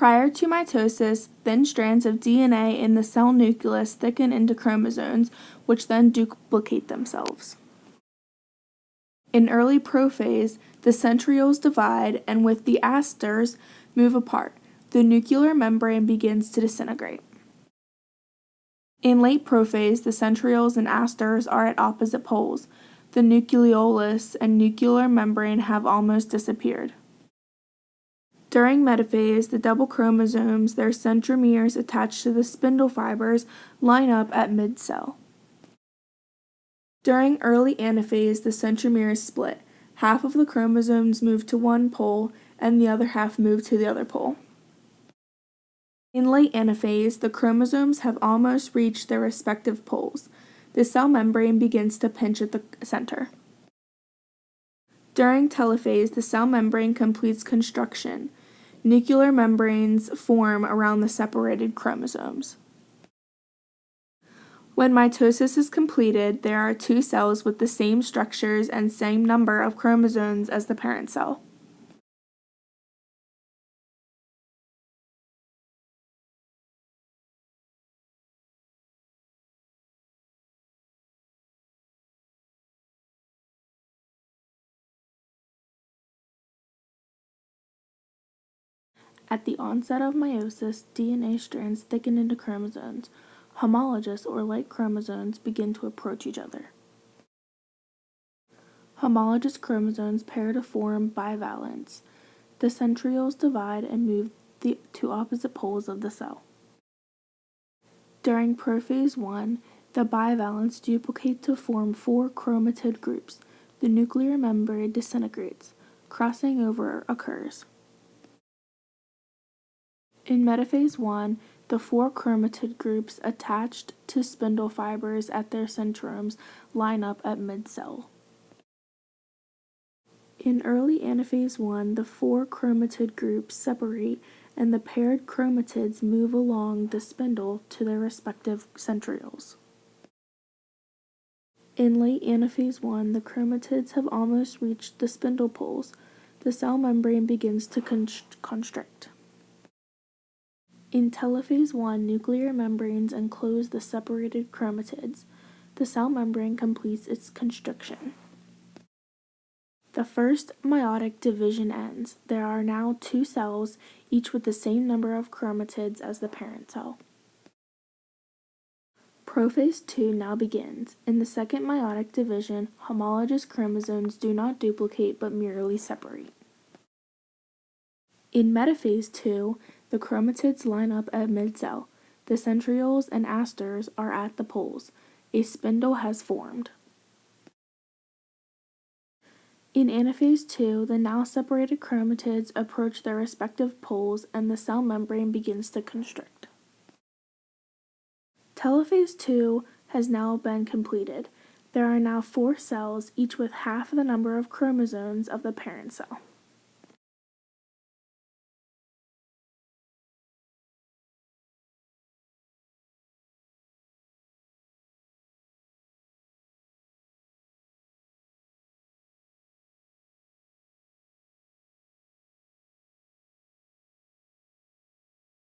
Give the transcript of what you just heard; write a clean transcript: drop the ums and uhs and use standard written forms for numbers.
Prior to mitosis, thin strands of DNA in the cell nucleus thicken into chromosomes, which then duplicate themselves. In early prophase, the centrioles divide and with the asters move apart. The nuclear membrane begins to disintegrate. In late prophase, the centrioles and asters are at opposite poles. The nucleolus and nuclear membrane have almost disappeared. During metaphase, the double chromosomes, their centromeres attached to the spindle fibers, line up at mid-cell. During early anaphase, the centromeres split. Half of the chromosomes move to one pole, and the other half move to the other pole. In late anaphase, the chromosomes have almost reached their respective poles. The cell membrane begins to pinch at the center. During telophase, the cell membrane completes construction. Nuclear membranes form around the separated chromosomes. When mitosis is completed, there are two cells with the same structures and same number of chromosomes as the parent cell. At the onset of meiosis, DNA strands thicken into chromosomes. Homologous or like chromosomes begin to approach each other. Homologous chromosomes pair to form bivalents. The centrioles divide and move to opposite poles of the cell. During prophase 1, the bivalents duplicate to form 4 chromatid groups. The nuclear membrane disintegrates. Crossing over occurs. In metaphase 1, the 4 chromatid groups attached to spindle fibers at their centromes line up at mid-cell. In early anaphase 1, the 4 chromatid groups separate and the paired chromatids move along the spindle to their respective centrioles. In late anaphase 1, the chromatids have almost reached the spindle poles. The cell membrane begins to constrict. In telophase 1, nuclear membranes enclose the separated chromatids. The cell membrane completes its constriction. The first meiotic division ends. There are now 2 cells, each with the same number of chromatids as the parent cell. Prophase 2 now begins. In the second meiotic division, homologous chromosomes do not duplicate but merely separate. In metaphase 2, the chromatids line up at mid-cell. The centrioles and asters are at the poles. A spindle has formed. In anaphase 2, the now separated chromatids approach their respective poles and the cell membrane begins to constrict. Telophase 2 has now been completed. There are now 4 cells, each with half the number of chromosomes of the parent cell.